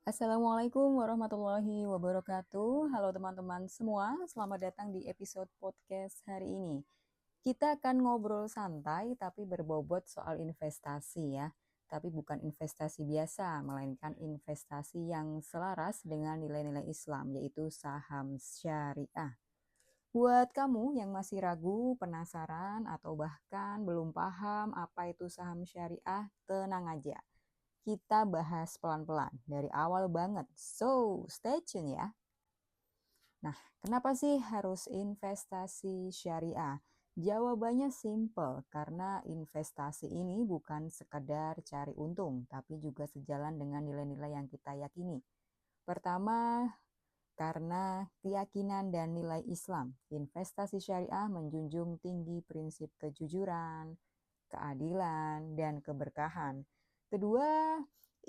Assalamualaikum warahmatullahi wabarakatuh. Halo teman-teman semua, selamat datang di episode podcast hari ini. Kita akan ngobrol santai tapi berbobot soal investasi ya. Tapi bukan investasi biasa, melainkan investasi yang selaras dengan nilai-nilai Islam, yaitu saham syariah. Buat kamu yang masih ragu, penasaran, atau bahkan belum paham apa itu saham syariah, tenang aja. Kita bahas pelan-pelan dari awal banget. So, stay tune ya. Nah, kenapa sih harus investasi syariah? Jawabannya simple, karena investasi ini bukan sekadar cari untung, tapi juga sejalan dengan nilai-nilai yang kita yakini. Pertama, karena keyakinan dan nilai Islam, investasi syariah menjunjung tinggi prinsip kejujuran, keadilan, dan keberkahan. Kedua,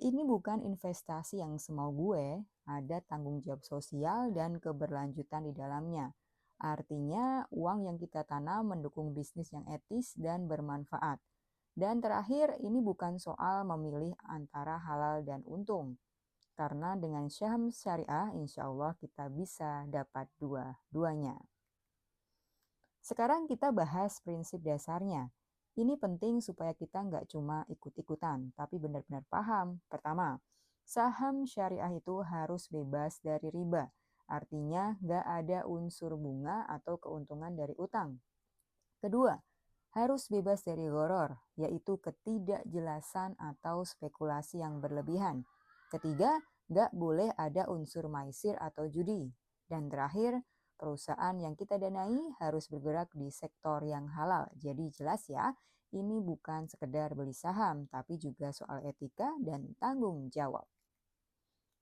ini bukan investasi yang semau gue, ada tanggung jawab sosial dan keberlanjutan di dalamnya. Artinya, uang yang kita tanam mendukung bisnis yang etis dan bermanfaat. Dan terakhir, ini bukan soal memilih antara halal dan untung. Karena dengan saham syariah, insya Allah kita bisa dapat dua-duanya. Sekarang kita bahas prinsip dasarnya. Ini penting supaya kita nggak cuma ikut-ikutan, tapi benar-benar paham. Pertama, saham syariah itu harus bebas dari riba. Artinya nggak ada unsur bunga atau keuntungan dari utang. Kedua, harus bebas dari gharar, yaitu ketidakjelasan atau spekulasi yang berlebihan. Ketiga, nggak boleh ada unsur maisir atau judi. Dan terakhir, perusahaan yang kita danai harus bergerak di sektor yang halal. Jadi jelas ya, ini bukan sekedar beli saham, tapi juga soal etika dan tanggung jawab.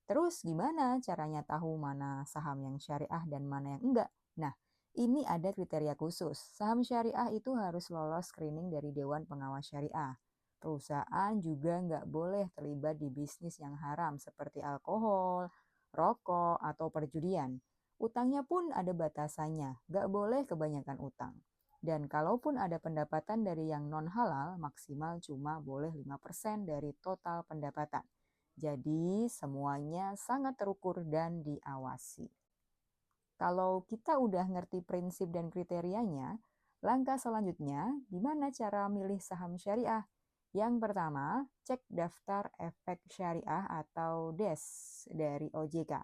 Terus gimana caranya tahu mana saham yang syariah dan mana yang enggak? Nah, ini ada kriteria khusus. Saham syariah itu harus lolos screening dari Dewan Pengawas Syariah. Perusahaan juga nggak boleh terlibat di bisnis yang haram seperti alkohol, rokok, atau perjudian. Utangnya pun ada batasannya, nggak boleh kebanyakan utang. Dan kalaupun ada pendapatan dari yang non-halal, maksimal cuma boleh 5% dari total pendapatan. Jadi semuanya sangat terukur dan diawasi. Kalau kita udah ngerti prinsip dan kriterianya, langkah selanjutnya gimana cara milih saham syariah? Yang pertama, cek daftar efek syariah atau DES dari OJK.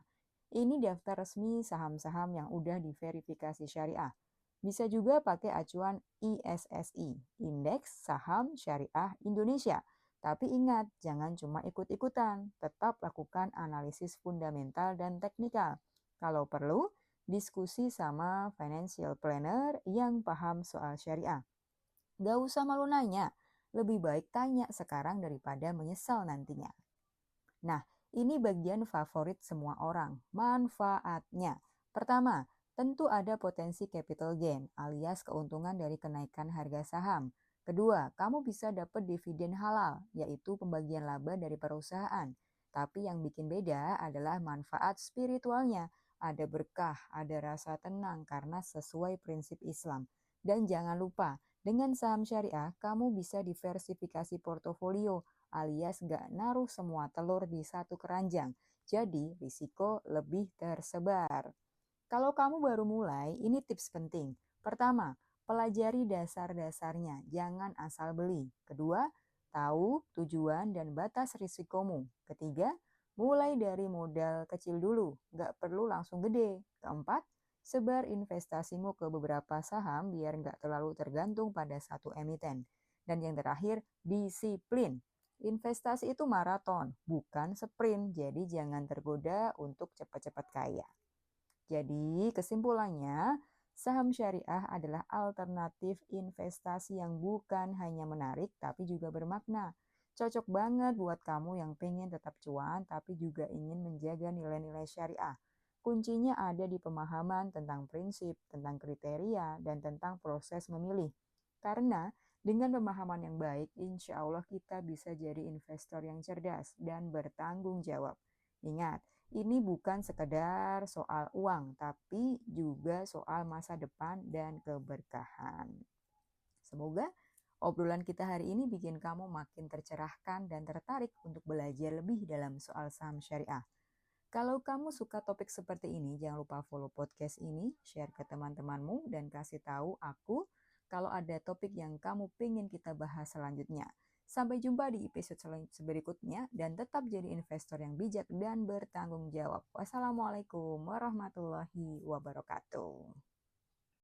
Ini daftar resmi saham-saham yang udah diverifikasi syariah. Bisa juga pakai acuan ISSI, Indeks Saham Syariah Indonesia. Tapi ingat, jangan cuma ikut-ikutan, tetap lakukan analisis fundamental dan teknikal. Kalau perlu, diskusi sama financial planner yang paham soal syariah. Gak usah malu nanya, lebih baik tanya sekarang daripada menyesal nantinya. Nah, ini bagian favorit semua orang, manfaatnya. Pertama, tentu ada potensi capital gain alias keuntungan dari kenaikan harga saham. Kedua, kamu bisa dapat dividen halal, yaitu pembagian laba dari perusahaan. Tapi yang bikin beda adalah manfaat spiritualnya. Ada berkah, ada rasa tenang karena sesuai prinsip Islam. Dan jangan lupa, dengan saham syariah, kamu bisa diversifikasi portofolio alias nggak naruh semua telur di satu keranjang. Jadi risiko lebih tersebar. Kalau kamu baru mulai, ini tips penting. Pertama, pelajari dasar-dasarnya, jangan asal beli. Kedua, tahu tujuan dan batas risikomu. Ketiga, mulai dari modal kecil dulu, nggak perlu langsung gede. Keempat, sebar investasimu ke beberapa saham biar nggak terlalu tergantung pada satu emiten. Dan yang terakhir, disiplin. Investasi itu maraton, bukan sprint, jadi jangan tergoda untuk cepat-cepat kaya. Jadi kesimpulannya, saham syariah adalah alternatif investasi yang bukan hanya menarik tapi juga bermakna. Cocok banget buat kamu yang pengen tetap cuan tapi juga ingin menjaga nilai-nilai syariah. Kuncinya ada di pemahaman tentang prinsip, tentang kriteria, dan tentang proses memilih. Karena dengan pemahaman yang baik, insya Allah kita bisa jadi investor yang cerdas dan bertanggung jawab. Ingat, ini bukan sekedar soal uang, tapi juga soal masa depan dan keberkahan. Semoga Obrolan kita hari ini bikin kamu makin tercerahkan dan tertarik untuk belajar lebih dalam soal saham syariah. Kalau kamu suka topik seperti ini, jangan lupa follow podcast ini, share ke teman-temanmu, dan kasih tahu aku kalau ada topik yang kamu pengen kita bahas selanjutnya. Sampai jumpa di episode berikutnya, dan tetap jadi investor yang bijak dan bertanggung jawab. Wassalamualaikum warahmatullahi wabarakatuh.